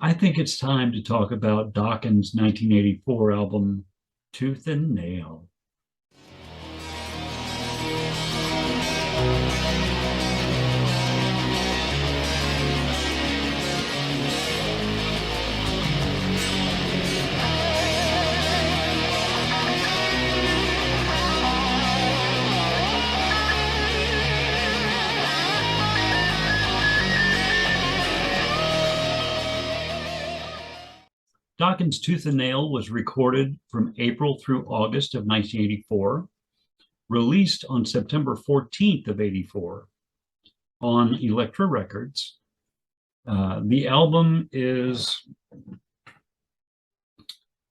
I think it's time to talk about Dokken's 1984 album, Tooth and Nail. Dokken's Tooth and Nail was recorded from April through August of 1984, released on September 14th of 84 on Elektra Records. The album is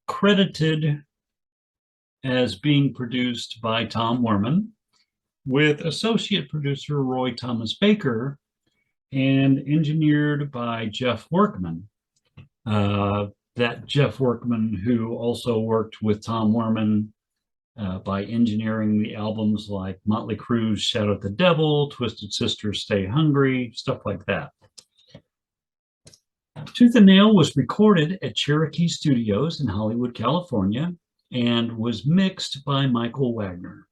credited as being produced by Tom Werman, with associate producer Roy Thomas Baker and engineered by Geoff Workman. That Geoff Workman, who also worked with Tom Werman by engineering the albums like Motley Crue's Shout at the Devil, Twisted Sister's Stay Hungry, stuff like that. Tooth and Nail was recorded at Cherokee Studios in Hollywood, California, and was mixed by Michael Wagener.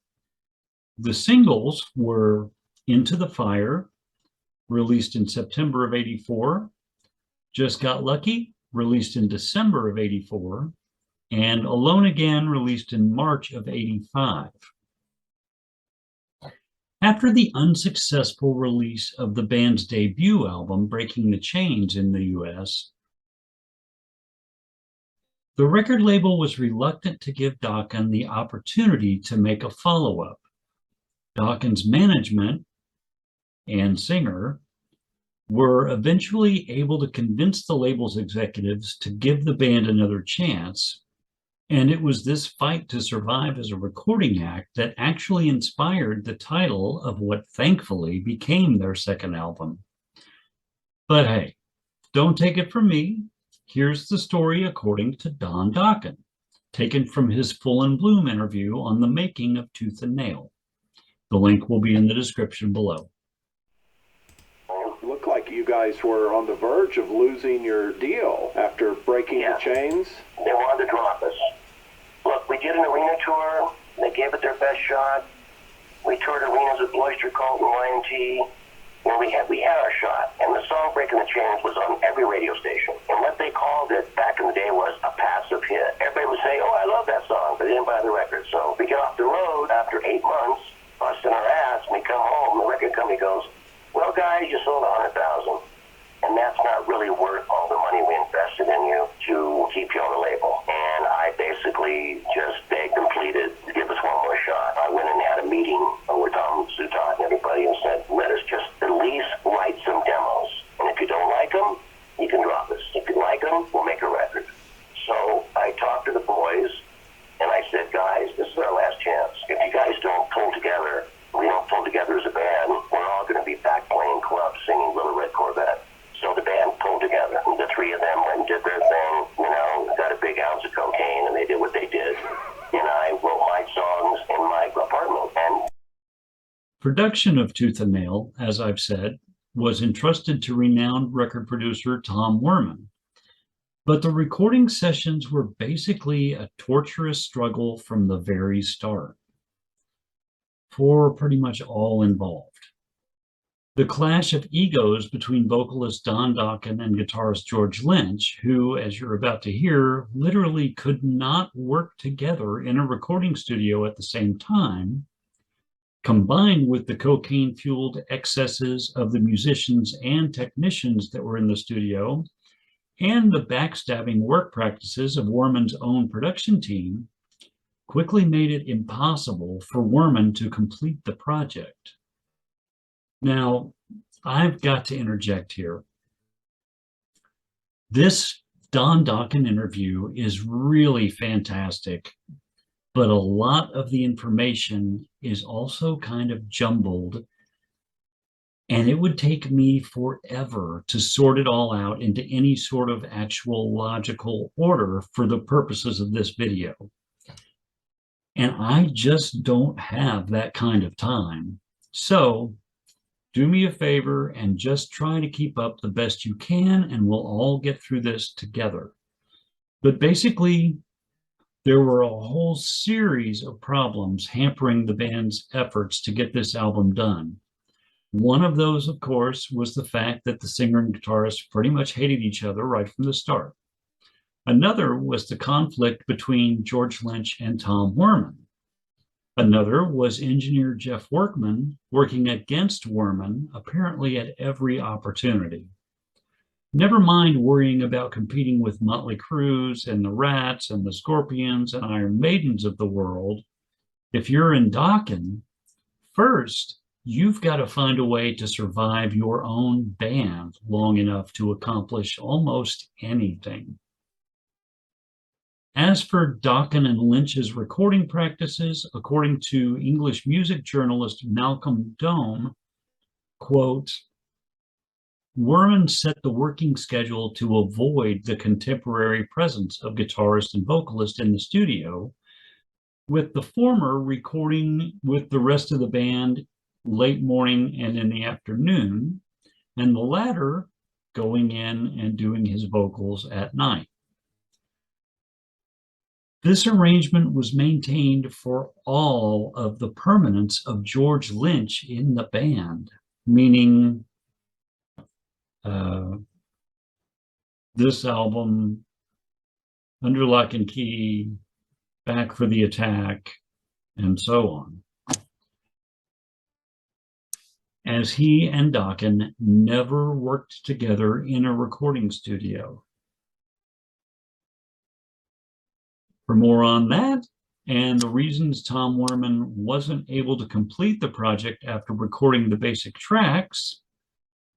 The singles were Into the Fire, released in September of 84, Just Got Lucky, released in December of 84, and Alone Again, released in March of 85. After the unsuccessful release of the band's debut album, Breaking the Chains, in the US, the record label was reluctant to give Dokken the opportunity to make a follow-up. Dokken's management and singer were eventually able to convince the label's executives to give the band another chance, and it was this fight to survive as a recording act that actually inspired the title of what thankfully became their second album. But hey, don't take it from me. Here's the story according to Don Dokken, taken from his Full and Bloom interview on the making of Tooth and Nail. The link will be in the description below. Looked like you guys were on the verge of losing your deal after breaking the chains. They wanted to drop us. Look, we did an arena tour. They gave it their best shot. We toured arenas with Oyster Cult and YMT. And we had our shot. And the song Breaking the Chains was on every radio station. And what they called it back in the day was a passive hit. Everybody would say, oh, I love that song, but they didn't buy the record. So we get off the road after 8 months, busting our ass, and we come home, the record company goes, well, guys, you sold 100,000, and that's not really worth all the money we invested in you to keep you on the label. And I basically just begged and pleaded to give us one more shot. I went and had a meeting with Tom Zutat and everybody and said, let us just at least write some demos. And if you don't like them, you can drop us. If you like them, we'll make a record. So I talked to the boys, and I said, guys, this is our last chance. If you guys don't pull together, we don't pull together as a band, we're all going to be back playing clubs singing Little Red Corvette. So the band pulled together. The three of them went and did their thing, got a big ounce of cocaine, and they did what they did. And I wrote my songs in my apartment. And production of Tooth and Nail, as I've said, was entrusted to renowned record producer Tom Werman. But the recording sessions were basically a torturous struggle from the very start for pretty much all involved. The clash of egos between vocalist Don Dokken and guitarist George Lynch, who, as you're about to hear, literally could not work together in a recording studio at the same time, combined with the cocaine-fueled excesses of the musicians and technicians that were in the studio, and the backstabbing work practices of Werman's own production team, quickly made it impossible for Werman to complete the project. Now, I've got to interject here. This Don Dokken interview is really fantastic, but a lot of the information is also kind of jumbled, and it would take me forever to sort it all out into any sort of actual logical order for the purposes of this video. And I just don't have that kind of time. So Do me a favor and just try to keep up the best you can, and we'll all get through this together. But basically, there were a whole series of problems hampering the band's efforts to get this album done. One of those, of course, was the fact that the singer and guitarist pretty much hated each other right from the start. Another was the conflict between George Lynch and Tom Werman. Another was engineer Geoff Workman working against Werman, apparently at every opportunity. Never mind worrying about competing with Motley Crues and the Rats and the Scorpions and Iron Maidens of the world. If you're in Dokken, first, you've got to find a way to survive your own band long enough to accomplish almost anything. As for Dokken and Lynch's recording practices, according to English music journalist Malcolm Dome, quote, Werman set the working schedule to avoid the contemporary presence of guitarist and vocalist in the studio, with the former recording with the rest of the band late morning and in the afternoon, and the latter going in and doing his vocals at night. This arrangement was maintained for all of the permanence of George Lynch in the band, meaning this album, Under Lock and Key, Back for the Attack, and so on, as he and Dokken never worked together in a recording studio. For more on that and the reasons Tom Werman wasn't able to complete the project after recording the basic tracks.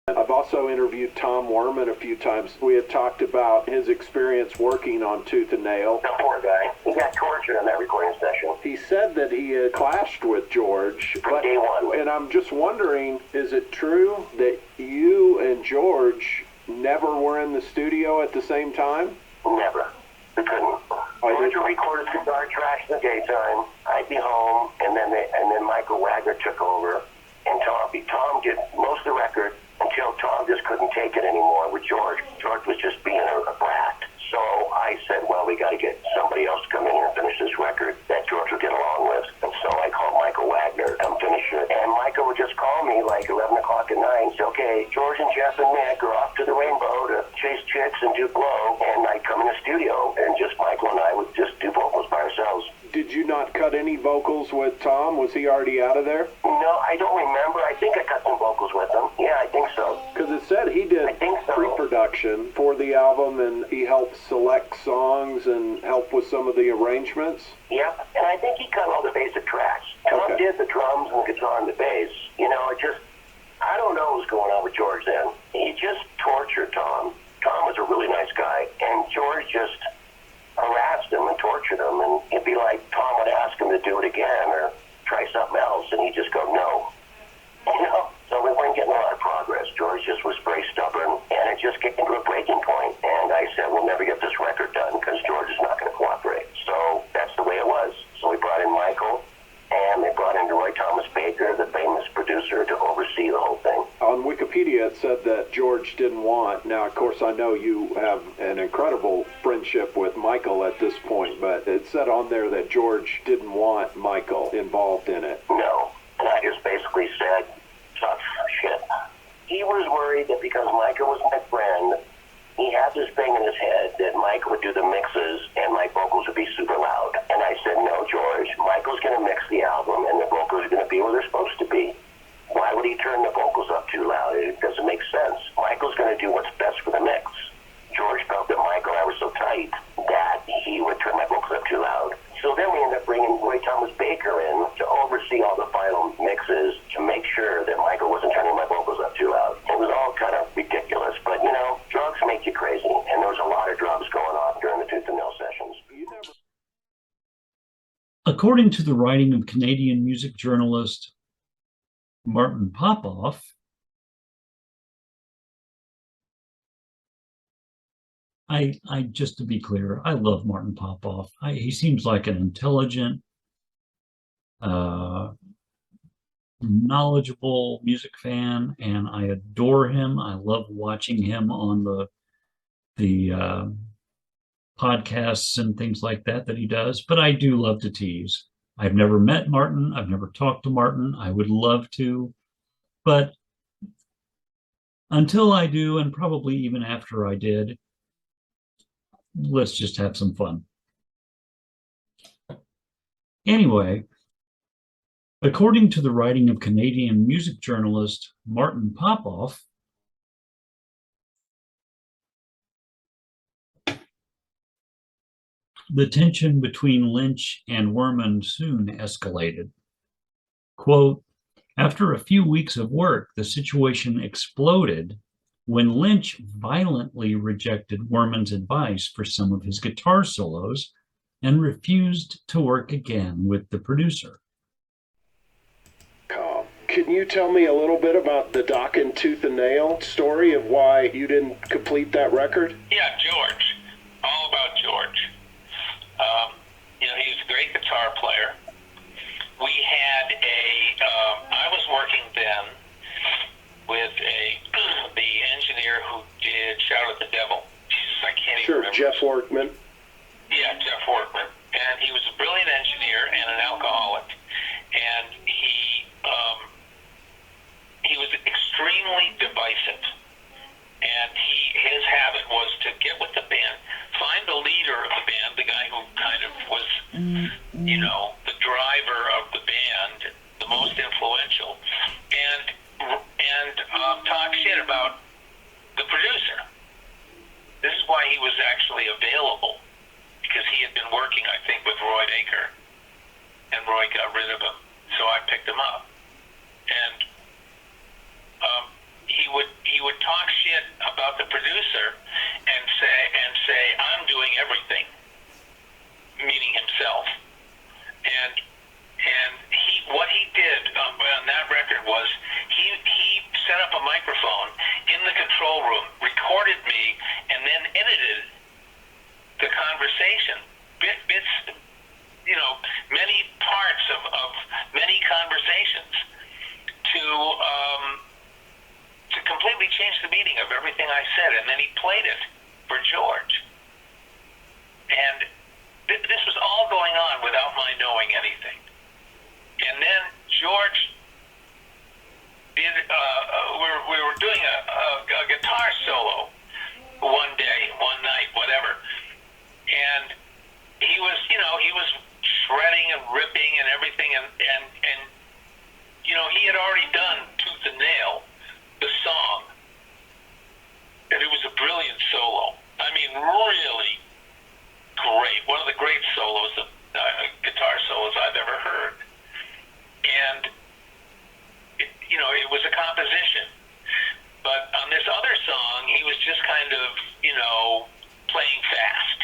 I've also interviewed Tom Werman a few times. We had talked about his experience working on Tooth and Nail. The poor guy. He got tortured in that recording session. He said that he had clashed with George. From day one. And I'm just wondering, is it true that you and George never were in the studio at the same time? Never. We couldn't. George would record his guitar tracks in the daytime. I'd be home, and then Michael Wagener took over, and Tom did most of the record until Tom just couldn't take it anymore with George. George was just being a brat. So I said, well, we got to get somebody else to come in here and finish this record that George would get along with. And so I called Michael Wagener to come finish it. And Michael would just call me like 11 o'clock at night and say, okay, George and Geoff and Mick are off to the Rainbow to chase chicks and do blow. And I'd come in the studio, and just Michael and I would just do vocals by ourselves. Did you not cut any vocals with Tom? Was he already out of there? No, I don't remember. I think I cut some vocals with him. Yeah, I think so. Because it said he did pre-production for the album, and he helped select songs and help with some of the arrangements. Yep, and I think he cut all the basic tracks. Tom did the drums and the guitar and the bass. You know, I don't know what was going on with George then. He just tortured Tom. Tom was a really nice guy, and George just harassed him and tortured him, and it'd be like Tom would ask him to do it again or try something else, and he'd just go, no. You know, so we weren't getting a lot of progress. George just was very stubborn, and it just came to a breaking point, and I said, we'll never get this record done because George is not going to cooperate. So that's the way it was. So we brought in Michael, and they brought in Roy Thomas Baker, the famous producer, to oversee the whole thing. On Wikipedia, it said that George didn't want. Now, of course, I know you have an incredible friendship with Michael at this point, but it said on there that George didn't want Michael involved in it. No, and I just basically said, tough shit. He was worried that because Michael was my friend, he had this thing in his head that Mike would do the mixes and my vocals would be super loud. And I said, no, George, Michael's going to mix the album and the vocals are going to be where they're supposed to be. Why would he turn the vocals up too loud? It doesn't make sense. Michael's going to do what's best for the mix. George felt that Michael and I were so tight that he would turn my vocals up too loud. So then we ended up bringing Roy Thomas Baker in to oversee all the final mixes to make sure that Michael wasn't turning my vocals up too loud. It was all kind of ridiculous, but you know, drugs make you crazy, and there was a lot of drugs going on during the Tooth and Nail sessions. According to the writing of Canadian music journalist Martin Popoff, I just to be clear, I love Martin Popoff. He seems like an intelligent, knowledgeable music fan, and I adore him. I love watching him on the podcasts and things like that he does. But I do love to tease. I've never met Martin. I've never talked to Martin. I would love to, but until I do, and probably even after I did, let's just have some fun. Anyway, according to the writing of Canadian music journalist Martin Popoff, the tension between Lynch and Werman soon escalated. Quote, after a few weeks of work, the situation exploded when Lynch violently rejected Werman's advice for some of his guitar solos and refused to work again with the producer. Can you tell me a little bit about the Dokken Tooth and Nail story of why you didn't complete that record? Yeah, George. All about George. He was a great guitar player. We had I was working then with the engineer who did Shout at the Devil. Jesus, I can't even remember. Sure, Geoff Workman. Yeah, Geoff Workman. And he was a brilliant engineer and an alcoholic. And he was extremely divisive. And his habit was to get with the band, find the leader of the band, the guy who kind of was, the driver of the band, the most influential, and talk shit about the producer. This is why he was actually available, because he had been working, I think, with Roy Baker, and Roy got rid of him, so I picked him up. And he would talk shit about the producer and say I'm doing everything, meaning himself. And what he did on that record was he set up a microphone in the control room, recorded me, and then edited the conversation, bits, many parts of many conversations to completely change the meaning of everything I said, and then he played it for George. And this was all going on without my knowing anything. And then George did, we were doing a guitar solo one day, one night, whatever. And he was shredding and ripping and everything, and he had already done Tooth and Nail, the song. And it was a brilliant solo. I mean, really great. One of the great solos, guitar solos I've ever heard. And, it was a composition. But on this other song, he was just kind of, playing fast.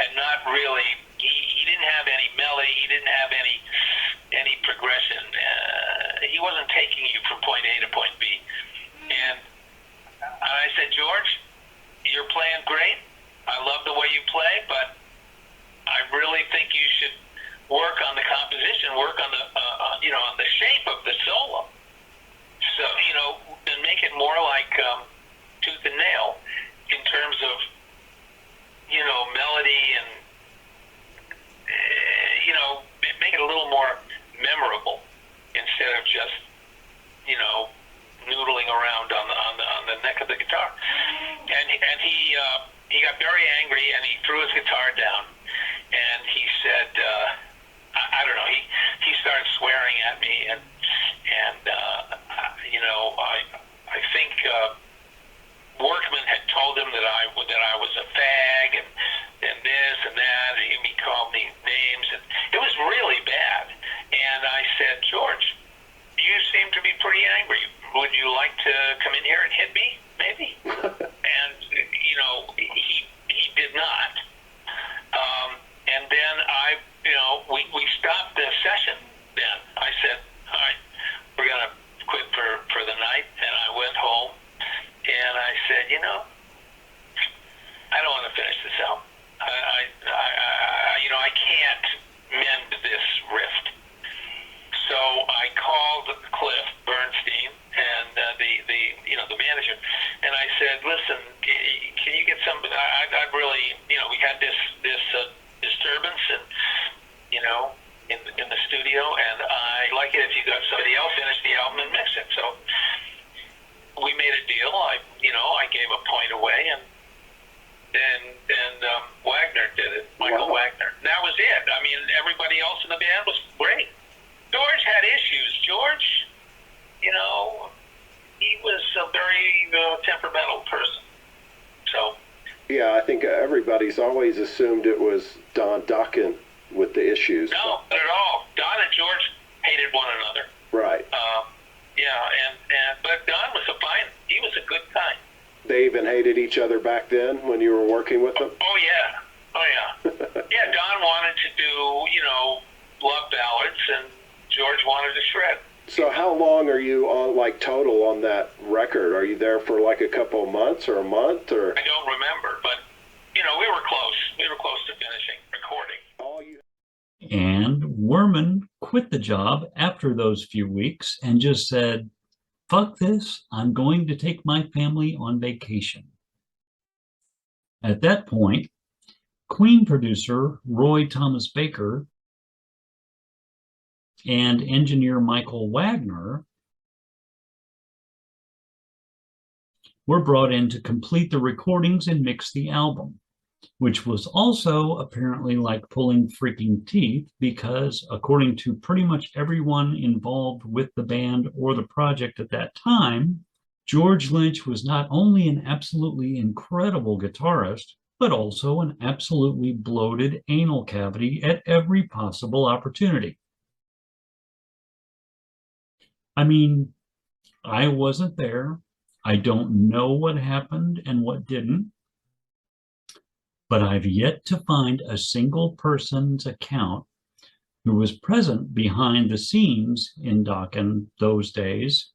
And not really, he didn't have any melody, he didn't have any progression. He wasn't taking you from point A to point B. And I said, George, you're playing great. I love the way you play, but I really think you should work on the composition, work on the on the shape of the solo. So and make it more like Tooth and Nail in terms of melody and make it a little more memorable instead of just noodling around on the neck of the guitar. And he got very angry and he threw his guitar down and he said, I don't know, he started swearing at me and I think Workman had told him that I was a fag and this and that, and he called me names, and it was really bad. And I said, George, you seem to be pretty angry. Would you like to come in here and hit me, maybe? And he did not. And then we stopped the session. Then I said, all right, we're gonna quit for the night. And I went home and I said, I really, we had this disturbance, and in the studio, and I like it if you got somebody else finish the album and mix it. So we made a deal. I gave a point away, and then Wagener did it. Michael Wagener. And that was it. I mean, everybody else in the band was great. George had issues. George, he was a very temperamental person. So. Yeah, I think everybody's always assumed it was Dokken with the issues. No, not at all. Don and George hated one another. Right. But Don was he was a good guy. They even hated each other back then when you were working with them? Oh yeah. Yeah, Don wanted to do, love ballads, and George wanted to shred. So how long are you on, total on that record? Are you there for a couple of months or a month, or? I don't remember, but, we were close. We were close to finishing recording. And Werman quit the job after those few weeks and just said, fuck this, I'm going to take my family on vacation. At that point, Queen producer Roy Thomas Baker and engineer Michael Wagener were brought in to complete the recordings and mix the album, which was also apparently like pulling freaking teeth because, according to pretty much everyone involved with the band or the project at that time, George Lynch was not only an absolutely incredible guitarist, but also an absolutely bloated anal cavity at every possible opportunity. I mean, I wasn't there. I don't know what happened and what didn't. But I've yet to find a single person's account who was present behind the scenes in Dokken those days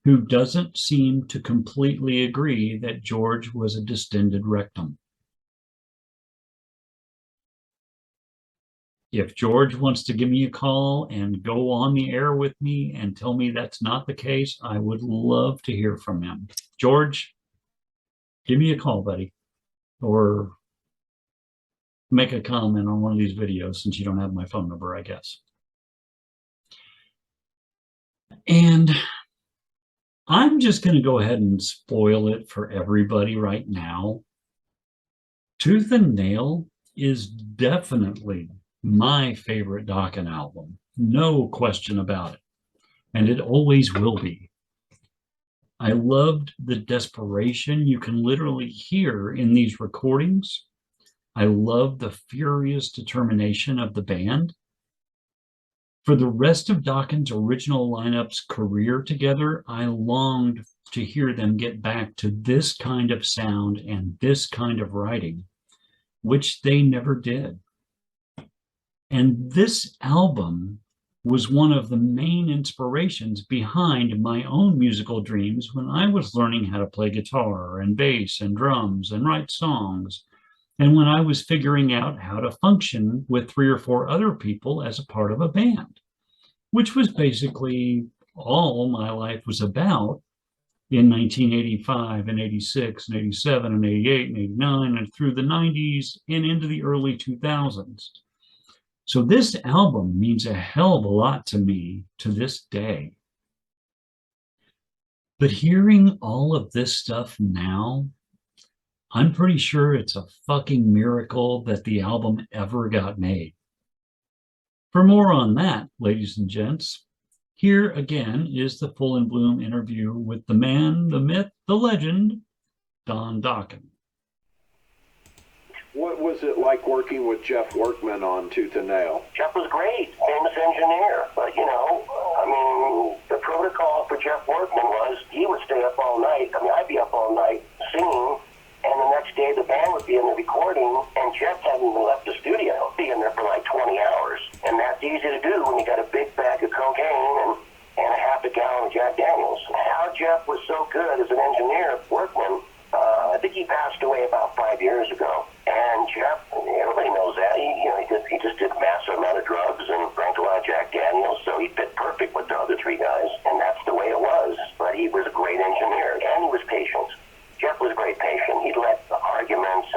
who doesn't seem to completely agree that George was a distended rectum. If George wants to give me a call and go on the air with me and tell me that's not the case, I would love to hear from him. George, give me a call, buddy, or make a comment on one of these videos since you don't have my phone number, I guess. And I'm just going to go ahead and spoil it for everybody right now. Tooth and Nail is definitely my favorite Dokken album. No question about it. And it always will be. I loved the desperation you can literally hear in these recordings. I love the furious determination of the band. For the rest of Dokken's original lineup's career together, I longed to hear them get back to this kind of sound and this kind of writing, which they never did. And this album was one of the main inspirations behind my own musical dreams when I was learning how to play guitar and bass and drums and write songs. And when I was figuring out how to function with 3 or 4 other people as a part of a band, which was basically all my life was about in 1985 and 86 and 87 and 88 and 89 and through the 90s and into the early 2000s. So this album means a hell of a lot to me to this day. But hearing all of this stuff now, I'm pretty sure it's a fucking miracle that the album ever got made. For more on that, ladies and gents, here again is the Full in Bloom interview with the man, the myth, the legend, Don Dokken. What was it like working with Geoff Workman on Tooth and Nail? Geoff was great, famous engineer. But, the protocol for Geoff Workman was he would stay up all night. I'd be up all night singing, and the next day the band would be in the recording, and Geoff hadn't even left the studio. Be in there for like 20 hours. And that's easy to do when you got a big bag of cocaine and a half a gallon of Jack Daniels. How Geoff was so good as an engineer, Workman, I think he passed away about 5 years ago. And Geoff, everybody knows that. He just did a massive amount of drugs and drank a lot of Jack Daniels, so he fit perfect with the other 3 guys. And that's the way it was. But he was a great engineer, and he was patient. Geoff was very patient. He'd let the arguments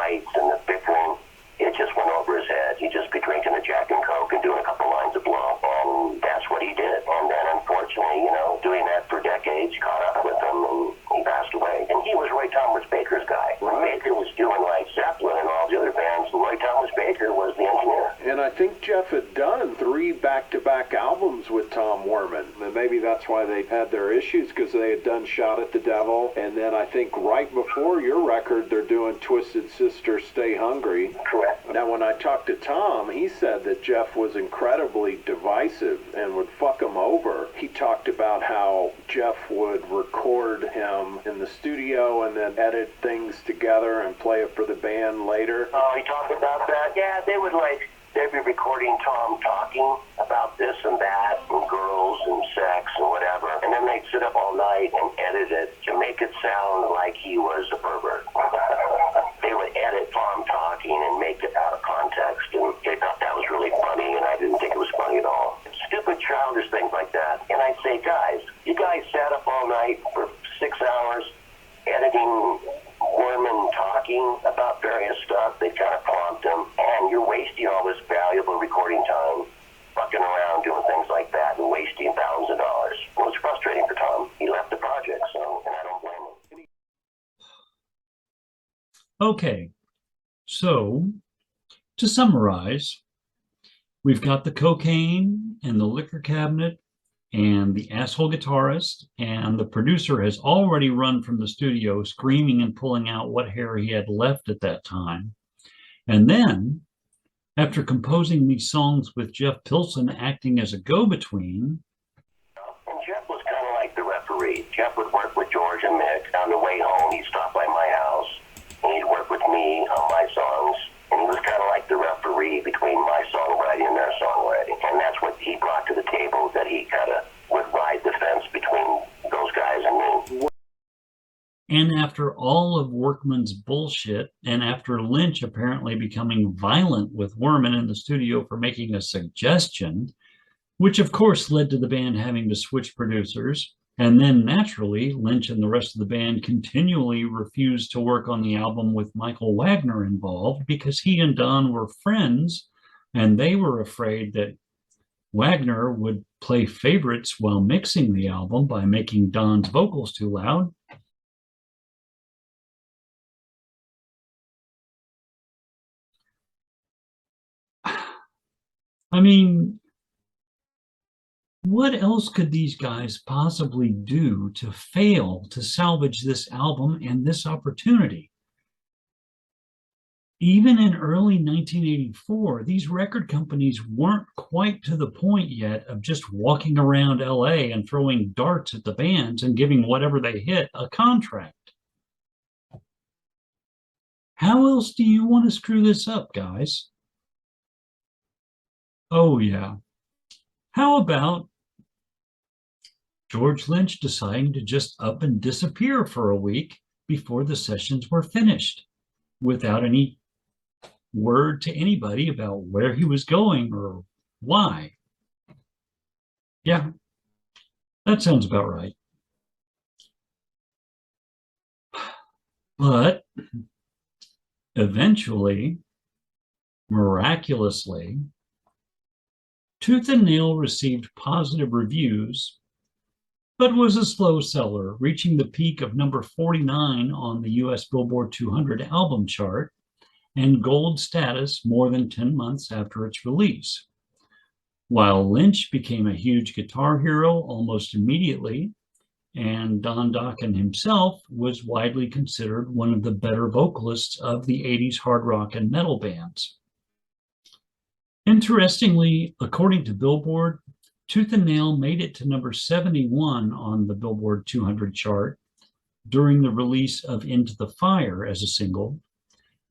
fights and the bickering, it just went over his head. He'd just be drinking a Jack and Coke and doing a couple lines of blow. And that's what he did. And then, unfortunately, doing that for decades, caught up with him, and he passed away. And he was Roy Thomas Baker's guy. When Baker was doing like Zeppelin and all the other bands, Roy Thomas Baker was the engineer. And I think Geoff had done 3 back-to-back albums with Tom Werman. And maybe that's why they had their issues, because they had done Shot at the Devil. And then I think right before your record, they're doing Twisted Sister, Stay Hungry. Correct. Now, when I talked to Tom, he said that Geoff was incredibly divisive and would fuck him over. He talked about how Geoff would record him in the studio and then edit things together and play it for the band later. Oh, he talked about that? Yeah, they'd be recording Tom talking about this and that, and girls and sex and whatever. And then they'd sit up all night and edit it to make it sound like he was a pervert. They would edit Tom talking and make it out of context, and they thought that was really funny, and I didn't think it was funny at all. Stupid, childish things like that. And I'd say, guys, you guys sat up all night for 6 hours editing Werman talking about various stuff. They kind of prompt him, and you're wasting all this valuable recording time fucking around doing things like that and wasting thousands of dollars. It was frustrating for Tom. He left the project, and I don't blame him. Okay, so to summarize, we've got the cocaine and the liquor cabinet and the asshole guitarist, and the producer has already run from the studio screaming and pulling out what hair he had left at that time. And then, after composing these songs with Geoff Pilson acting as a go-between. And Geoff was kind of like the referee. Geoff would work with George and Mick. On the way home, he'd stop by my house, and he'd work with me on my songs. And he was kind of like the referee between my songwriting and their songwriting. And that's what he brought to the table, that he kind of would ride the fence between those guys and me. And after all of Workman's bullshit, and after Lynch apparently becoming violent with Werman in the studio for making a suggestion, which of course led to the band having to switch producers, and then naturally Lynch and the rest of the band continually refused to work on the album with Michael Wagener involved, because he and Don were friends, and they were afraid that Wagener would play favorites while mixing the album by making Don's vocals too loud. I mean, what else could these guys possibly do to fail to salvage this album and this opportunity? Even in early 1984, these record companies weren't quite to the point yet of just walking around LA and throwing darts at the bands and giving whatever they hit a contract. How else do you want to screw this up, guys? Oh, yeah. How about George Lynch deciding to just up and disappear for a week before the sessions were finished without any word to anybody about where he was going or why? Yeah, that sounds about right. But eventually, miraculously, Tooth and Nail received positive reviews, but was a slow seller, reaching the peak of number 49 on the US Billboard 200 album chart and gold status more than 10 months after its release. While Lynch became a huge guitar hero almost immediately, and Don Dokken himself was widely considered one of the better vocalists of the 80s hard rock and metal bands. Interestingly, according to Billboard, Tooth and Nail made it to number 71 on the Billboard 200 chart during the release of Into the Fire as a single,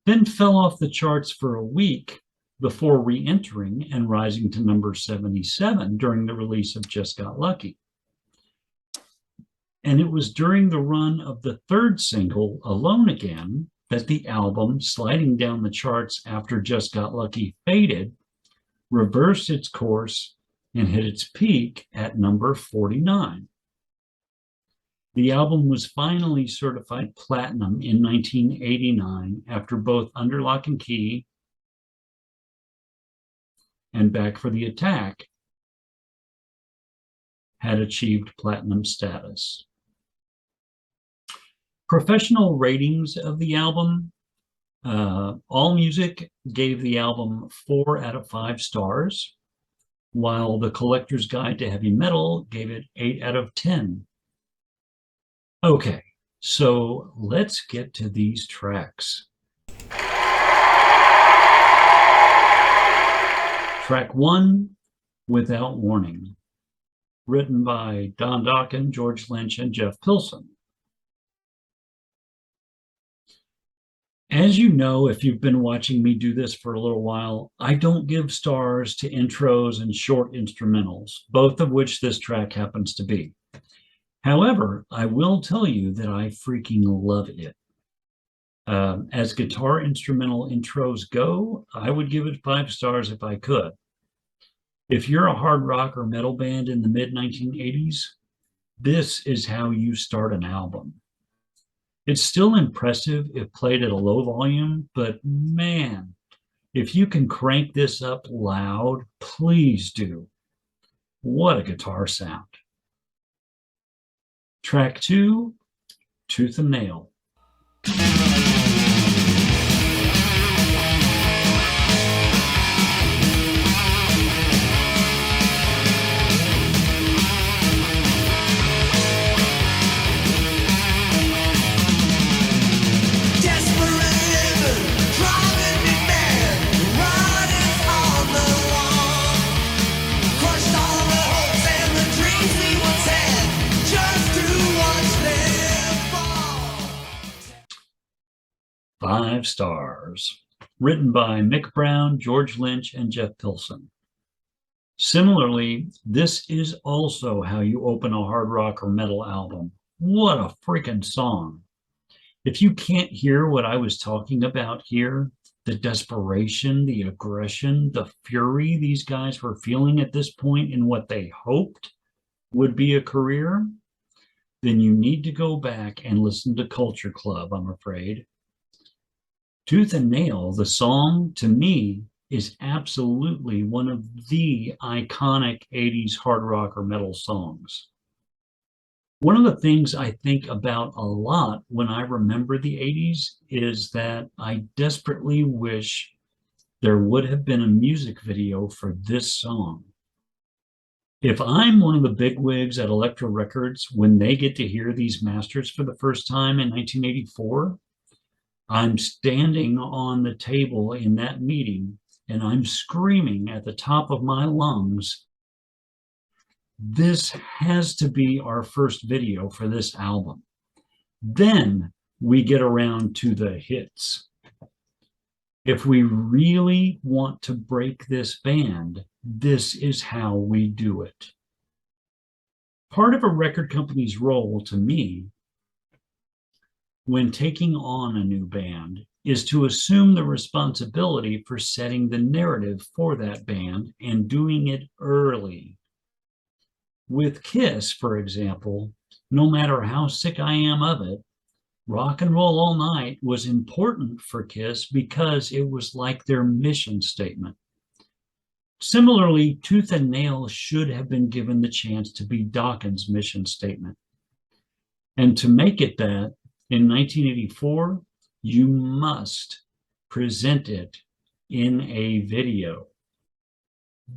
then fell off the charts for a week before re-entering and rising to number 77 during the release of Just Got Lucky. And it was during the run of the third single, Alone Again, that the album, sliding down the charts after Just Got Lucky faded, reversed its course and hit its peak at number 49. The album was finally certified platinum in 1989 after both Under Lock and Key and Back for the Attack had achieved platinum status. Professional ratings of the album, AllMusic gave the album 4 out of 5 stars, while the Collector's Guide to Heavy Metal gave it 8 out of 10. Okay, so let's get to these tracks. Track 1, Without Warning, written by Don Dokken, George Lynch, and Geoff Pilson. As you know, if you've been watching me do this for a little while, I don't give stars to intros and short instrumentals, both of which this track happens to be. However, I will tell you that I freaking love it. As guitar instrumental intros go, I would give it 5 stars if I could. If you're a hard rock or metal band in the mid-1980s, this is how you start an album. It's still impressive if played at a low volume, but man, if you can crank this up loud, please do. What a guitar sound. Track 2, Tooth and Nail. 5 stars. Written by Mick Brown, George Lynch, and Geoff Pilson. Similarly, this is also how you open a hard rock or metal album. What a freaking song. If you can't hear what I was talking about here, the desperation, the aggression, the fury these guys were feeling at this point in what they hoped would be a career, then you need to go back and listen to Culture Club, I'm afraid. Tooth and Nail, the song, to me, is absolutely one of the iconic 80s hard rock or metal songs. One of the things I think about a lot when I remember the 80s is that I desperately wish there would have been a music video for this song. If I'm one of the bigwigs at Elektra Records when they get to hear these masters for the first time in 1984, I'm standing on the table in that meeting and I'm screaming at the top of my lungs, this has to be our first video for this album. Then we get around to the hits. If we really want to break this band, this is how we do it. Part of a record company's role, to me, when taking on a new band, is to assume the responsibility for setting the narrative for that band and doing it early. With Kiss, for example, no matter how sick I am of it, Rock and Roll All Night was important for Kiss because it was like their mission statement. Similarly, Tooth and Nail should have been given the chance to be Dokken's mission statement. And to make it that, in 1984, you must present it in a video.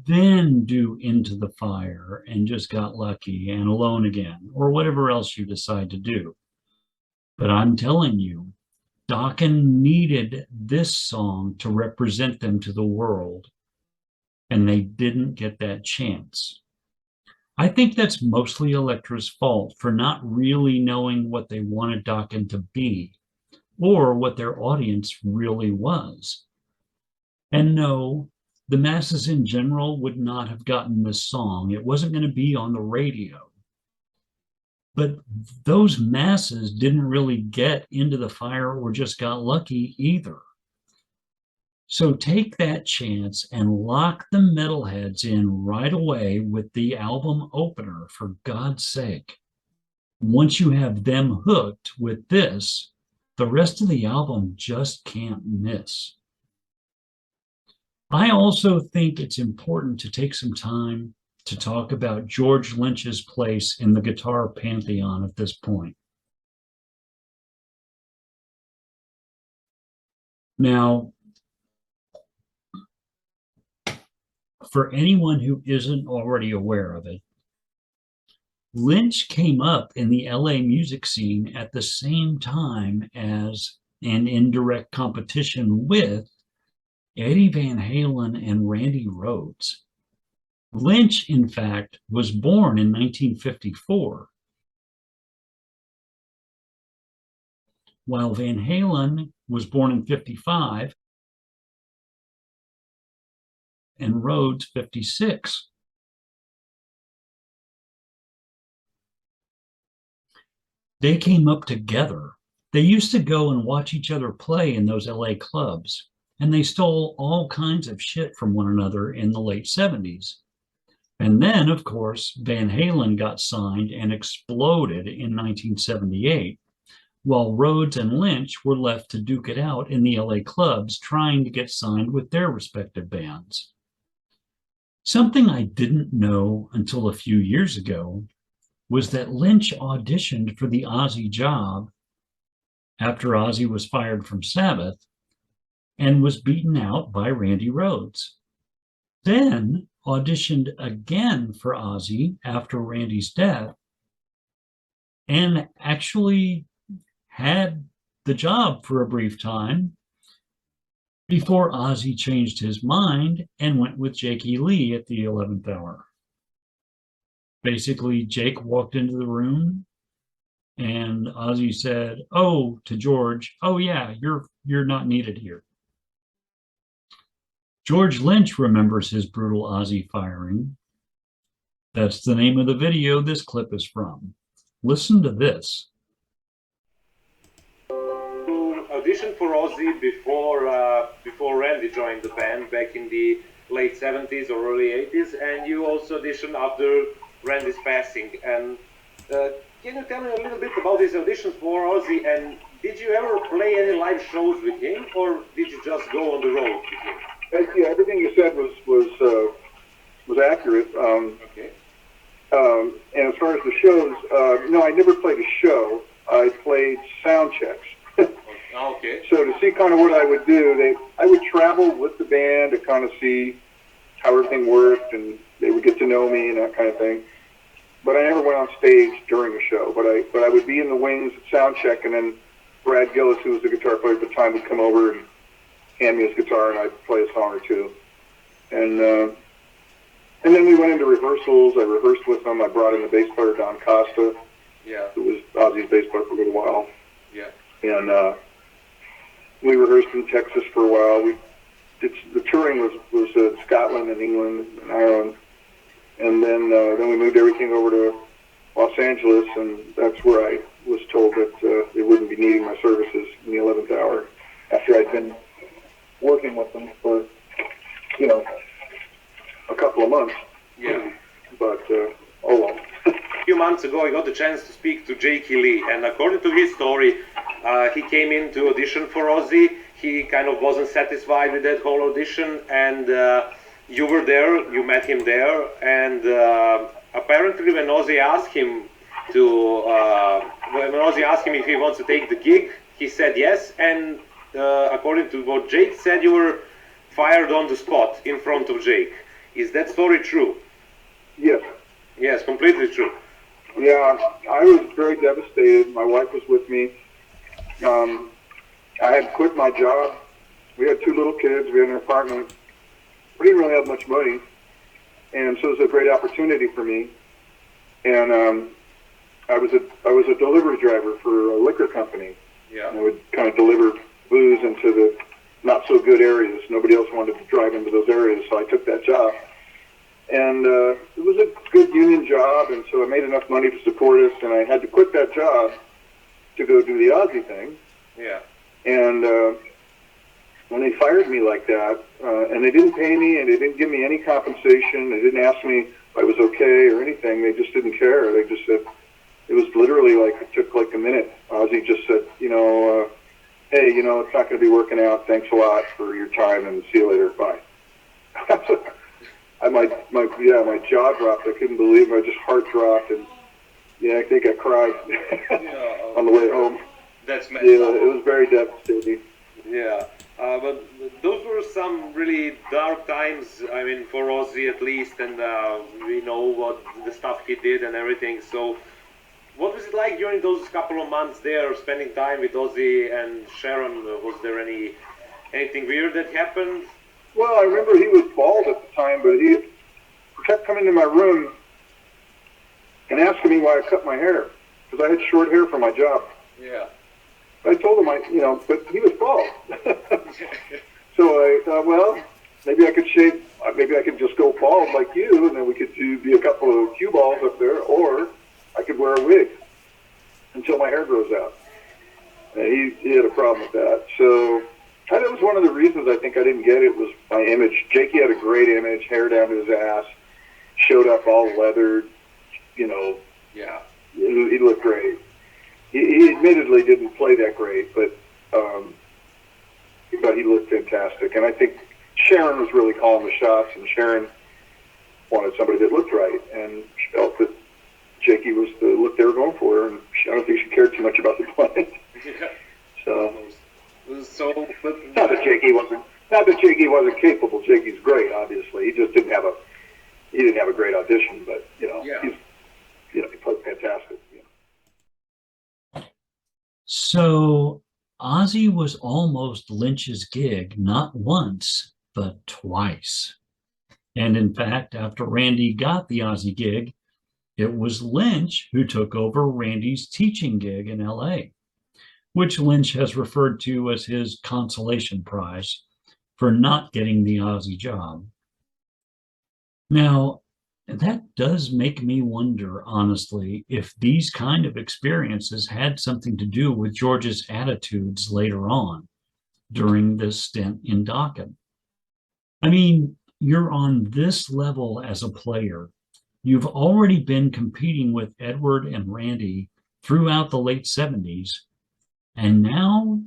Then do Into the Fire and Just Got Lucky and Alone Again, or whatever else you decide to do. But I'm telling you, Dokken needed this song to represent them to the world, and they didn't get that chance. I think that's mostly Elektra's fault for not really knowing what they wanted Dokken to be, or what their audience really was. And no, the masses in general would not have gotten this song. It wasn't going to be on the radio. But those masses didn't really get Into the Fire or Just Got Lucky either. So take that chance and lock the metalheads in right away with the album opener, for God's sake. Once you have them hooked with this, the rest of the album just can't miss. I also think it's important to take some time to talk about George Lynch's place in the guitar pantheon at this point. Now, for anyone who isn't already aware of it, Lynch came up in the LA music scene at the same time as, and in direct competition with, Eddie Van Halen and Randy Rhoads. Lynch, in fact, was born in 1954, while Van Halen was born in 55 and Rhoads 56. They came up together. They used to go and watch each other play in those LA clubs, and they stole all kinds of shit from one another in the late 70s. And then, of course, Van Halen got signed and exploded in 1978, while Rhoads and Lynch were left to duke it out in the LA clubs trying to get signed with their respective bands. Something I didn't know until a few years ago was that Lynch auditioned for the Ozzy job after Ozzy was fired from Sabbath and was beaten out by Randy Rhoads. Then auditioned again for Ozzy after Randy's death and actually had the job for a brief time before Ozzy changed his mind and went with Jakey Lee at the 11th hour. Basically, Jake walked into the room and Ozzy said, "Oh," to George, "Oh yeah, you're not needed here." George Lynch remembers his brutal Ozzy firing. That's the name of the video this clip is from. Listen to this. You auditioned for Ozzy before Randy joined the band back in the late 70s or early 80s, and you also auditioned after Randy's passing. And can you tell me a little bit about these auditions for Ozzy, and did you ever play any live shows with him, or did you just go on the road with him? Yeah, everything you said was accurate. Okay. And as far as the shows, no, I never played a show. I played sound checks. Okay. So to see kind of what I would do, I would travel with the band to kind of see how everything worked, and they would get to know me and that kind of thing. But I never went on stage during a show. But I would be in the wings at sound check, and then Brad Gillis, who was the guitar player at the time, would come over and hand me his guitar, and I'd play a song or two. And then we went into rehearsals. I rehearsed with them. I brought in the bass player, Don Costa, Yeah. who was Ozzy's bass player for a little while. Yeah. And we rehearsed in Texas for a while. The touring was Scotland and England and Ireland. And then we moved everything over to Los Angeles, and that's where I was told that they wouldn't be needing my services in the 11th hour after I'd been working with them for, a couple of months. Yeah. But, oh well. A few months ago, I got the chance to speak to Jakey Lee, and according to his story, he came in to audition for Ozzy. He kind of wasn't satisfied with that whole audition, and you were there, you met him there, and apparently when Ozzy asked him if he wants to take the gig, he said yes, and according to what Jake said, you were fired on the spot in front of Jake. Is that story true? Yes. Yes, completely true. Yeah, I was very devastated. My wife was with me. I had quit my job. We had 2 little kids. We had an apartment. We didn't really have much money, and so it was a great opportunity for me. And I was a delivery driver for a liquor company. Yeah. And I would kind of deliver booze into the not so good areas. Nobody else wanted to drive into those areas, so I took that job. And it was a good union job, and so I made enough money to support us, and I had to quit that job to go do the Ozzy thing. Yeah. And when they fired me like that, and they didn't pay me, and they didn't give me any compensation, they didn't ask me if I was okay or anything, they just didn't care. They just said, it was literally like, it took like a minute. Ozzy just said, hey, it's not going to be working out. Thanks a lot for your time, and see you later. Bye. My jaw dropped. I couldn't believe it. My just heart dropped, and I think I cried on the way home. That's yeah, it was very devastating. Yeah, but those were some really dark times. I mean, for Ozzy at least, and we know what the stuff he did and everything. So, what was it like during those couple of months there, spending time with Ozzy and Sharon? Was there anything weird that happened? Well, I remember he was bald at the time, but he kept coming to my room and asking me why I cut my hair, because I had short hair for my job. Yeah. I told him but he was bald. So I thought, well, maybe I could shave, maybe I could just go bald like you, and then we could be a couple of cue balls up there, or I could wear a wig until my hair grows out. And he had a problem with that. So that was one of the reasons I think I didn't get it, was my image. Jakey had a great image, hair down to his ass, showed up all leathered, Yeah. He looked great. He admittedly didn't play that great, but he looked fantastic. And I think Sharon was really calling the shots, and Sharon wanted somebody that looked right, and she felt that Jakey was the look they were going for, and I don't think she cared too much about the playing. Yeah. So But not that Jakey wasn't capable. Jakey's great, obviously. He just didn't have a great audition, but he played fantastic. So Ozzy was almost Lynch's gig, not once, but twice. And in fact, after Randy got the Ozzy gig, it was Lynch who took over Randy's teaching gig in LA, which Lynch has referred to as his consolation prize for not getting the Ozzy job. Now, that does make me wonder, honestly, if these kind of experiences had something to do with George's attitudes later on during this stint in Dokken. I mean, you're on this level as a player. You've already been competing with Edward and Randy throughout the late 70s, and now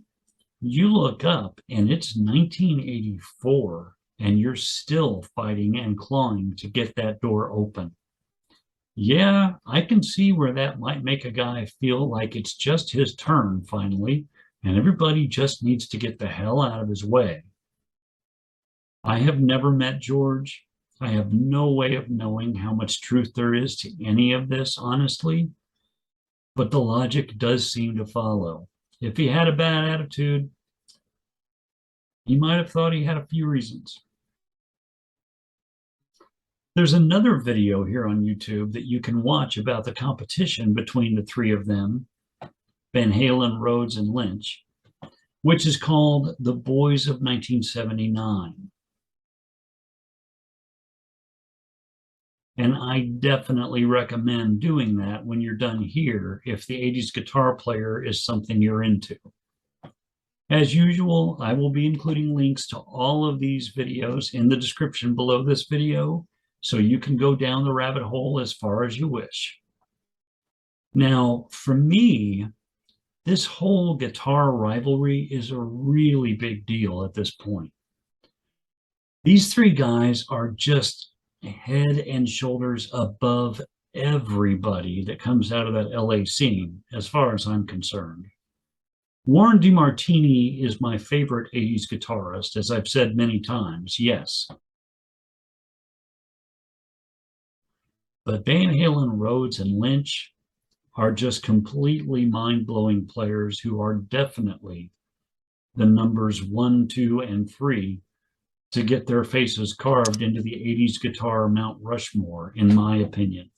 you look up and it's 1984. And you're still fighting and clawing to get that door open. Yeah, I can see where that might make a guy feel like it's just his turn finally, and everybody just needs to get the hell out of his way. I have never met George. I have no way of knowing how much truth there is to any of this, honestly, but the logic does seem to follow. If he had a bad attitude, he might have thought he had a few reasons. There's another video here on YouTube that you can watch about the competition between the three of them, Van Halen, Rhodes, and Lynch, which is called The Boys of 1979. And I definitely recommend doing that when you're done here if the 80s guitar player is something you're into. As usual, I will be including links to all of these videos in the description below this video, so you can go down the rabbit hole as far as you wish. Now, for me, this whole guitar rivalry is a really big deal at this point. These three guys are just head and shoulders above everybody that comes out of that LA scene, as far as I'm concerned. Warren DeMartini is my favorite 80s guitarist, as I've said many times, yes. But Van Halen, Rhodes, and Lynch are just completely mind-blowing players who are definitely the numbers 1, 2, and 3 to get their faces carved into the 80s guitar Mount Rushmore, in my opinion.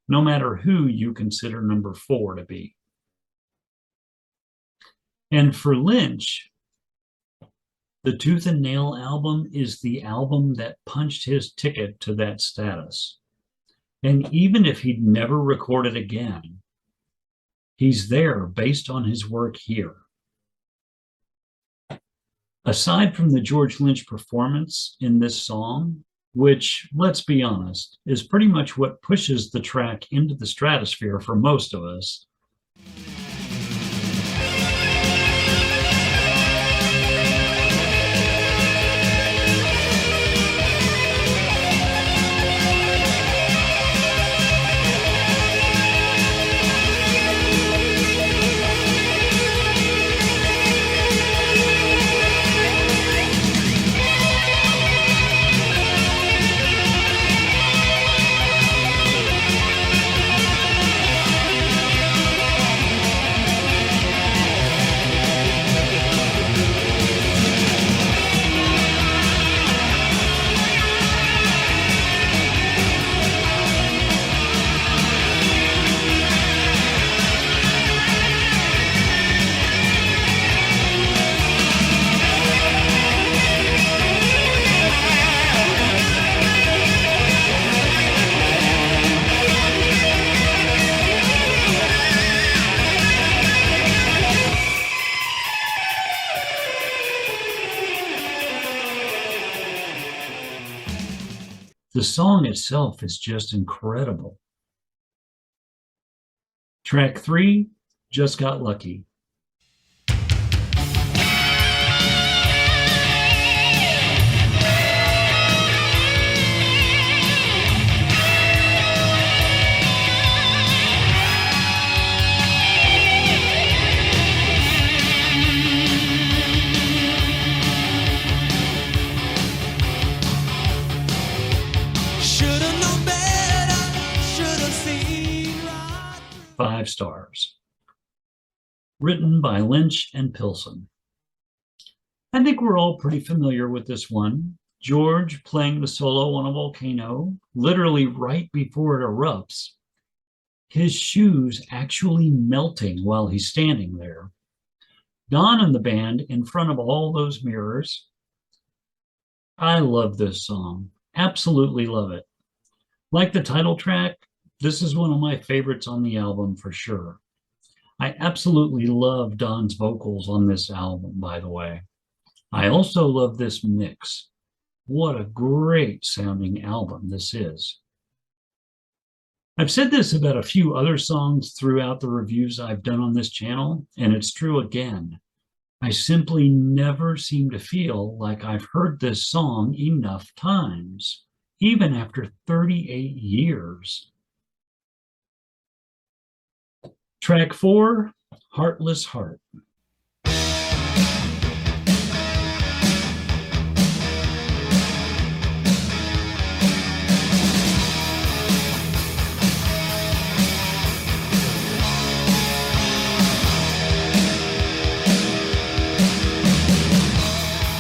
No matter who you consider number 4 to be. And for Lynch, the Tooth and Nail album is the album that punched his ticket to that status. And even if he'd never recorded again, he's there based on his work here. Aside from the George Lynch performance in this song, which, let's be honest, is pretty much what pushes the track into the stratosphere for most of us. The song itself is just incredible. Track 3, Just Got Lucky. Should've known better, should've seen right. 5 stars. Written by Lynch and Pilson. I think we're all pretty familiar with this one. George playing the solo on a volcano, literally right before it erupts. His shoes actually melting while he's standing there. Don and the band in front of all those mirrors. I love this song. Absolutely love it. Like the title track, this is one of my favorites on the album for sure. I absolutely love Don's vocals on this album, by the way. I also love this mix. What a great sounding album this is. I've said this about a few other songs throughout the reviews I've done on this channel, and it's true again. I simply never seem to feel like I've heard this song enough times, even after 38 years. Track 4, Heartless Heart.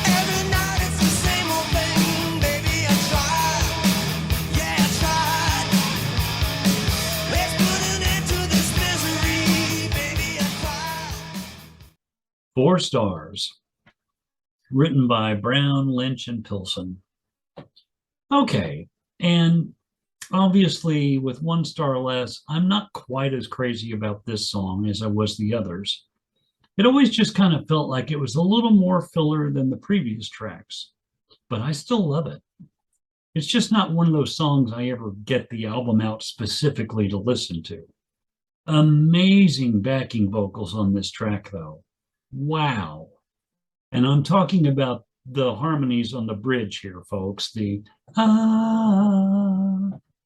Every night it's the same old thing, baby. I tried, yeah, I tried. Let's put an end to this misery, baby. I tried. 4 stars. Written by Brown, Lynch, and Pilson. Okay, and obviously with 1 star less, I'm not quite as crazy about this song as I was the others. It always just kind of felt like it was a little more filler than the previous tracks, but I still love it. It's just not one of those songs I ever get the album out specifically to listen to. Amazing backing vocals on this track, though. Wow. And I'm talking about the harmonies on the bridge here, folks. The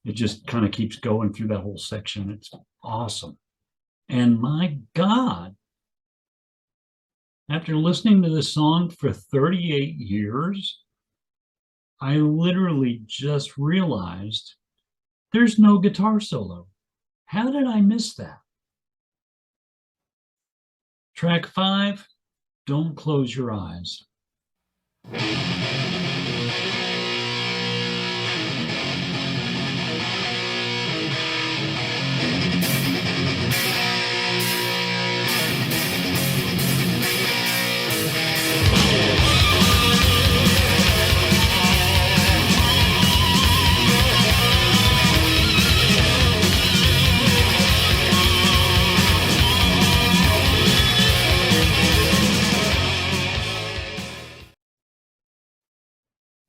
it just kind of keeps going through that whole section. It's awesome. And my God, after listening to this song for 38 years, I literally just realized there's no guitar solo. How did I miss that? Track 5, Don't Close Your Eyes.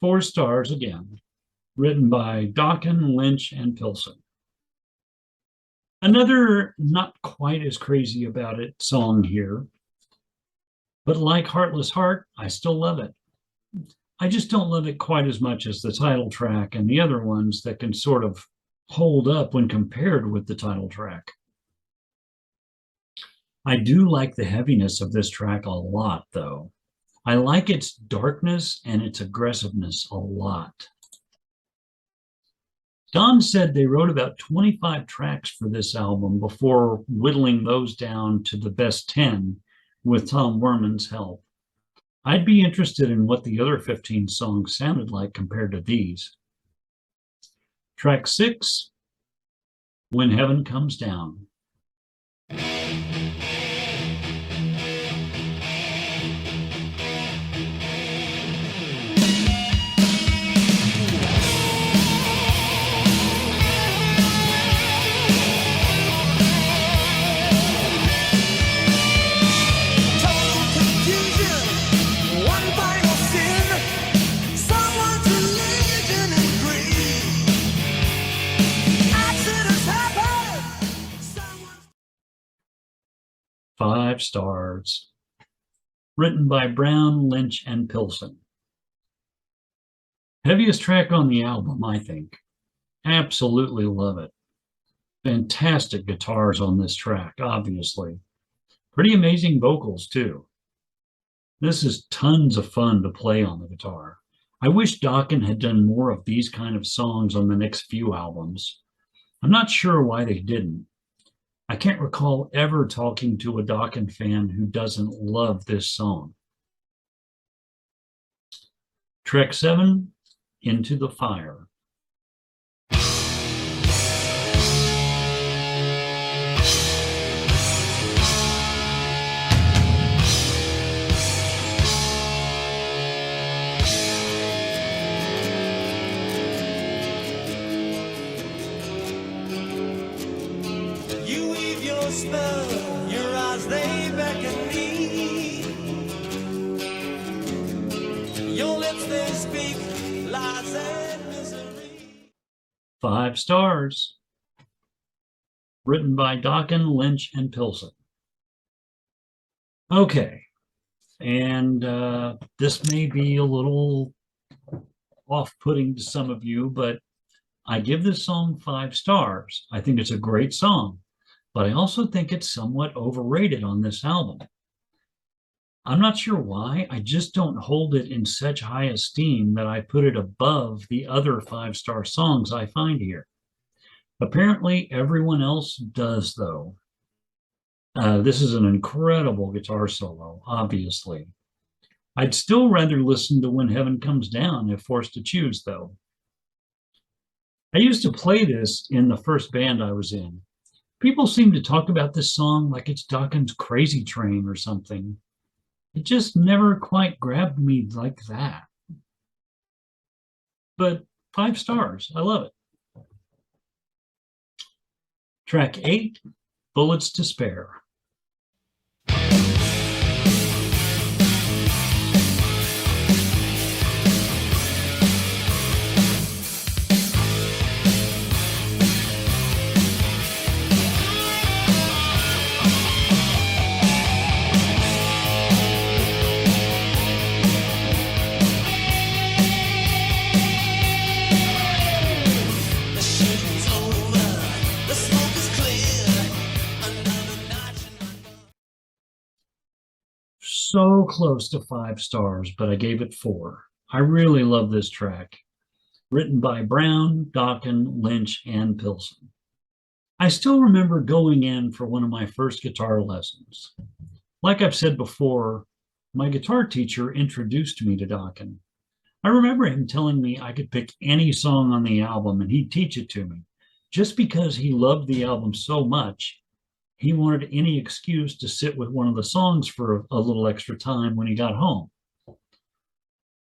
Four stars again. written by Dokken, Lynch, and Pilson. Another not quite as crazy about it song here, but like Heartless Heart, I still love it. I just don't love it quite as much as the title track and the other ones that can sort of hold up when compared with the title track. I do like the heaviness of this track a lot, though. I like its darkness and its aggressiveness a lot. Don said they wrote about 25 tracks for this album before whittling those down to the best 10 with Tom Werman's help. I'd be interested in what the other 15 songs sounded like compared to these. Track 6, When Heaven Comes Down. Five stars. Written by Brown, Lynch, and Pilson. Heaviest track on the album, I think. Absolutely love it. Fantastic guitars on this track, obviously. Pretty amazing vocals, too. This is tons of fun to play on the guitar. I wish Dokken had done more of these kind of songs on the next few albums. I'm not sure why they didn't. I can't recall ever talking to a Dokken fan who doesn't love this song. Track 7, Into the Fire. Spell, your eyes, they beckon me. Your lips, they speak lies and misery. 5 stars. Written by Dokken, Lynch, and Pilson. Okay, and this may be a little off-putting to some of you, but I give this song 5 stars. I think it's a great song. But I also think it's somewhat overrated on this album. I'm not sure why. I just don't hold it in such high esteem that I put it above the other 5-star songs I find here. Apparently, everyone else does, though. This is an incredible guitar solo, obviously. I'd still rather listen to When Heaven Comes Down if forced to choose, though. I used to play this in the first band I was in. People seem to talk about this song like it's Dokken's Crazy Train or something. It just never quite grabbed me like that. But 5 stars, I love it. Track 8, Bullets to Spare. So close to 5 stars, but I gave it 4. I really love this track. Written by Brown, Dokken, Lynch, and Pilson. I still remember going in for one of my first guitar lessons. Like I've said before, my guitar teacher introduced me to Dokken. I remember him telling me I could pick any song on the album and he'd teach it to me. Just because he loved the album so much, he wanted any excuse to sit with one of the songs for a little extra time when he got home.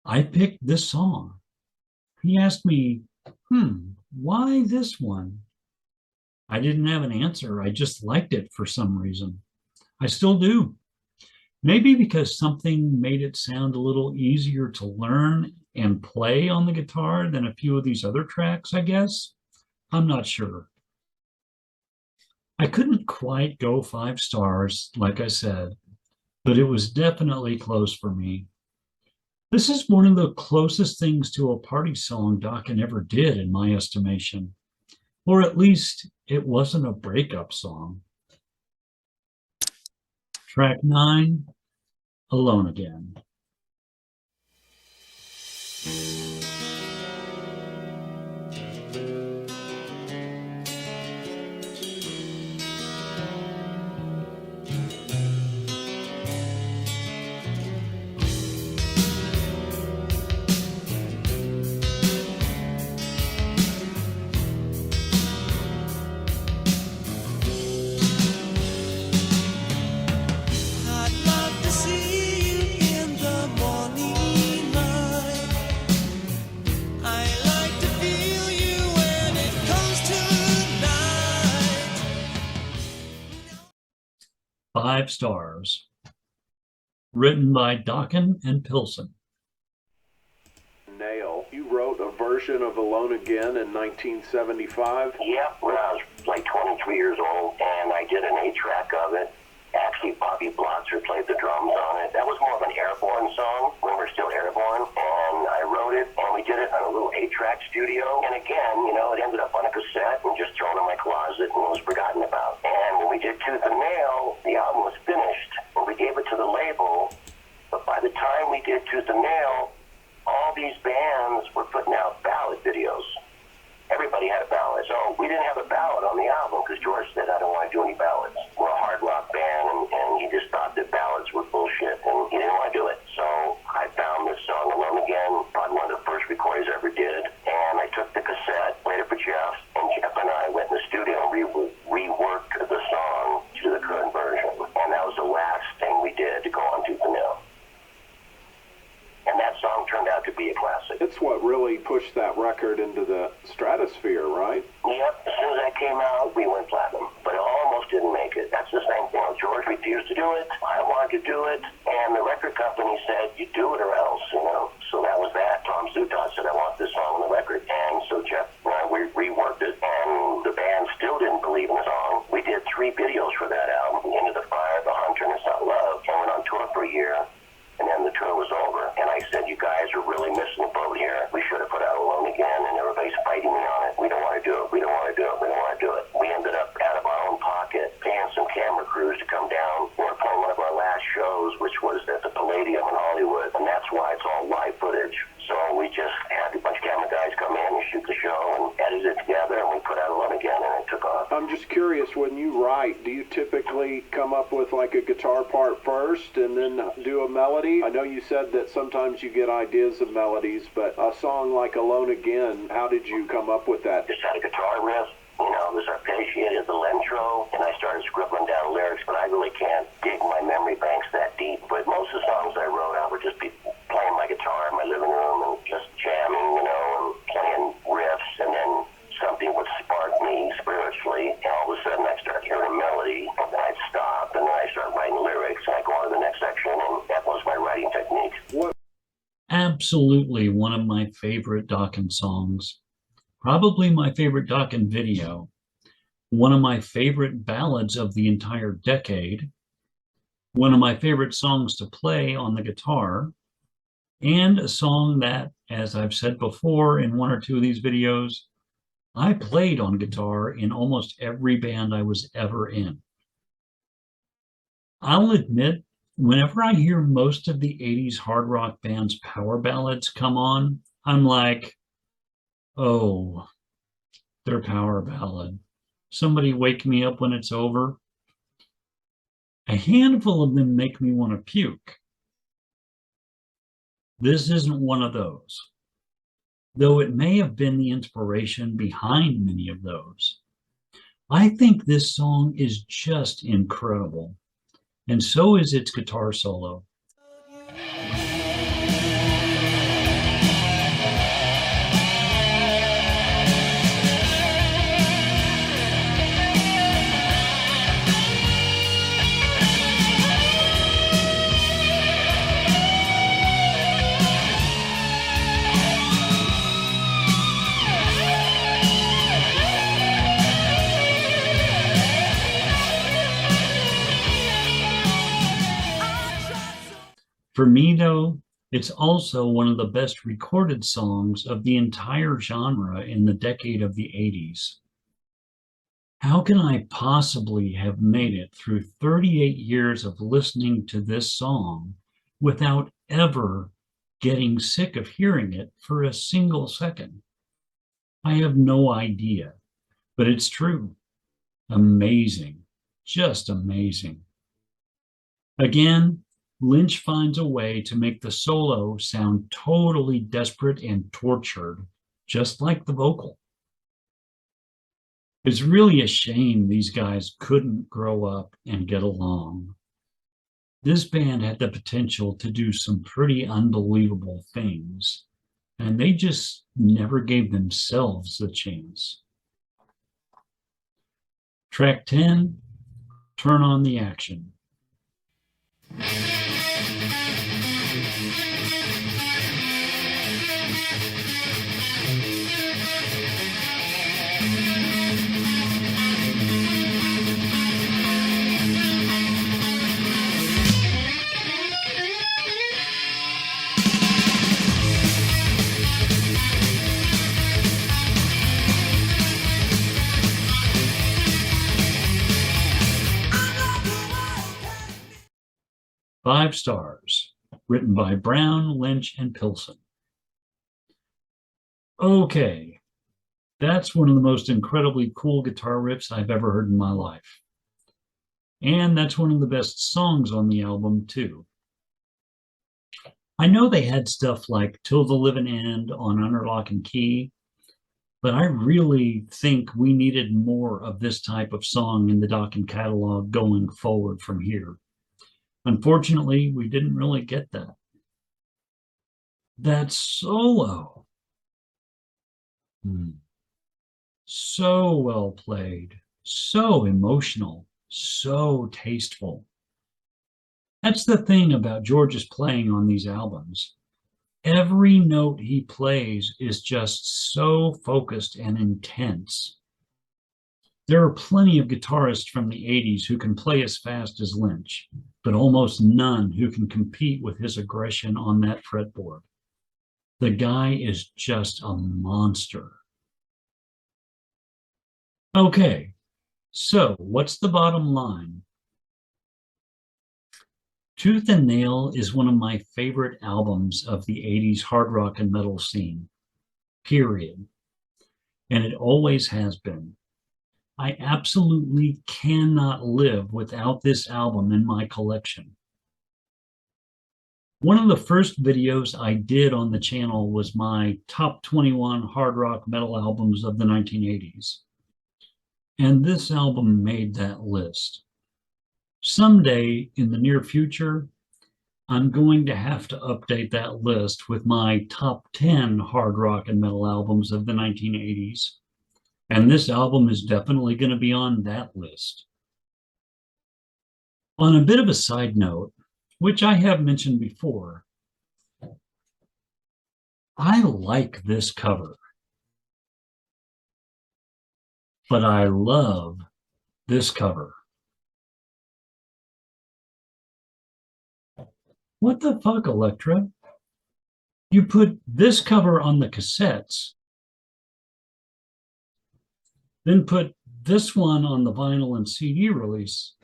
I picked this song. He asked me, why this one? I didn't have an answer. I just liked it for some reason. I still do. Maybe because something made it sound a little easier to learn and play on the guitar than a few of these other tracks, I guess. I'm not sure. I couldn't quite go 5 stars, like I said, but it was definitely close for me. This is one of the closest things to a party song Dokken ever did, in my estimation. Or at least it wasn't a breakup song. Track 9, Alone Again. I'd love to see you in the morning light. I like to feel you when it comes to night. 5 stars. Written by Dokken and Pilson. Nail, you wrote a version of Alone Again in 1975. Yeah, when I was like 23 years old, and I did an 8-track of it. Actually, Bobby Blotzer played the drums on it. That was more of an airborne song when we're still airborne, and I wrote it, and we did it on a little 8-track studio. And again, you know, it ended up on a cassette and just thrown in my closet and was forgotten about. And when we did Tooth and Nail, the album was finished, and we gave it to the label. But by the time we did Tooth and Nail, all these bands were putting out ballad videos. Everybody had a ballad. So we didn't have a ballad on the album because George said, I don't want to do any ballads. We're a hard rock band, and he just thought that ballads were bullshit, and he didn't want to do it. So I found this song, Alone Again, probably one of the first recordings I ever did, and I took the cassette, played it for Geoff, and Geoff and I went in the studio and reworked the song to the current version. And that was the last thing we did to go on Tooth and Nail. And that song turned out to be a classic. It's what really pushed that record into the stratosphere, right? Yep, as soon as that came out, we went platinum. But it almost didn't make it. That's the same thing. George refused to do it. I wanted to do it. And the record company said, you do it or else, you know. So that was that. Tom Zutaut said, I want this song on the record. And so Geoff and I, we reworked it. And the band still didn't believe in the song. We did 3 videos for that album. Into the Fire, The Hunter, and It's Not Love. And went on tour for a year. And then the tour was over, and I said, you guys are really missing the boat here. We should have put out Alone Again, and everybody's fighting me on it. We don't want to do it. We don't want to do it. We don't want to do it. We ended up out of our own pocket paying some camera crews to come down. We were playing one of our last shows, which was at the Palladium in Hollywood, and that's why it's all live footage. So we just had a bunch of camera guys come in and shoot the show and edit it together, and we put out Alone Again, and it took off. I'm just curious, when you write, do you typically come up with like a guitar part first and then do a melody? I know you said that sometimes you get ideas of melodies, but a song like Alone Again, how did you come up with that? Just had a guitar riff, you know, it was arpeggiated, the Lentro, and I started scribbling down lyrics, but I really can't dig my memory banks that deep. But most of the songs I wrote, I would just be playing my guitar in my living room and just jamming, you know, and playing riffs, and then something would spark me spiritually, and all of a sudden I start hearing a melody, and then I'd stop, and then I start writing lyrics, and I go on to the next section, and that was my writing technique. Absolutely one of my favorite Dokken songs. Probably my favorite Dokken video. One of my favorite ballads of the entire decade. One of my favorite songs to play on the guitar. And a song that, as I've said before in 1 or 2 of these videos, I played on guitar in almost every band I was ever in. I'll admit, whenever I hear most of the 80s hard rock bands' power ballads come on, I'm like, oh, their power ballad. Somebody wake me up when it's over. A handful of them make me want to puke. This isn't one of those, though it may have been the inspiration behind many of those. I think this song is just incredible, and so is its guitar solo. For me, though, it's also one of the best recorded songs of the entire genre in the decade of the 80s. How can I possibly have made it through 38 years of listening to this song without ever getting sick of hearing it for a single second? I have no idea, but it's true. Amazing, just amazing. Again, Lynch finds a way to make the solo sound totally desperate and tortured, just like the vocal. It's really a shame these guys couldn't grow up and get along. This band had the potential to do some pretty unbelievable things, and they just never gave themselves the chance. Track 10, Turn on the Action. Five stars, written by Brown, Lynch, and Pilson. Okay, that's one of the most incredibly cool guitar riffs I've ever heard in my life. And that's one of the best songs on the album, too. I know they had stuff like Till the Living End on Under Lock and Key, but I really think we needed more of this type of song in the Dokken catalog going forward from here. Unfortunately, we didn't really get that. That solo. So well played, so emotional, so tasteful. That's the thing about George's playing on these albums. Every note he plays is just so focused and intense. There are plenty of guitarists from the 80s who can play as fast as Lynch, but almost none who can compete with his aggression on that fretboard. The guy is just a monster. Okay, so what's the bottom line? Tooth and Nail is one of my favorite albums of the 80s hard rock and metal scene, period. And it always has been. I absolutely cannot live without this album in my collection. One of the first videos I did on the channel was my top 21 hard rock metal albums of the 1980s. And this album made that list. Someday in the near future, I'm going to have to update that list with my top 10 hard rock and metal albums of the 1980s. And this album is definitely going to be on that list. On a bit of a side note, which I have mentioned before, I like this cover, but I love this cover. What the fuck, Elektra? You put this cover on the cassettes, then put this one on the vinyl and CD release.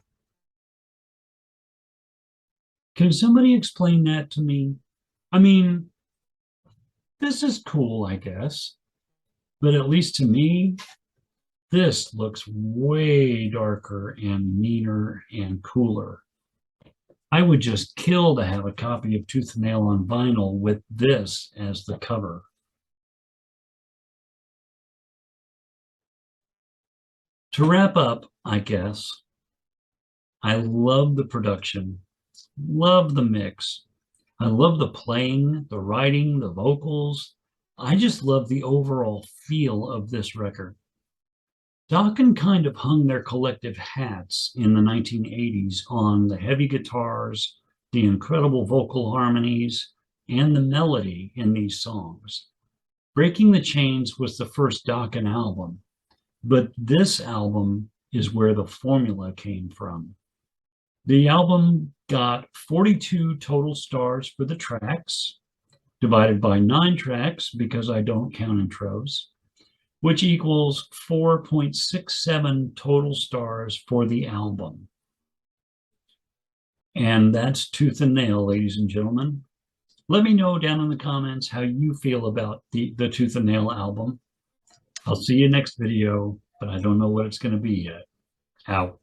Can somebody explain that to me? I mean, this is cool, I guess, but at least to me, this looks way darker and meaner and cooler. I would just kill to have a copy of Tooth and Nail on vinyl with this as the cover. To wrap up, I guess, I love the production, love the mix. I love the playing, the writing, the vocals. I just love the overall feel of this record. Dokken kind of hung their collective hats in the 1980s on the heavy guitars, the incredible vocal harmonies, and the melody in these songs. Breaking the Chains was the first Dokken album, but this album is where the formula came from. The album got 42 total stars for the tracks, divided by 9 tracks because I don't count intros, which equals 4.67 total stars for the album. And that's Tooth and Nail, ladies and gentlemen. Let me know down in the comments how you feel about the Tooth and Nail album. I'll see you next video, but I don't know what it's going to be yet. Out.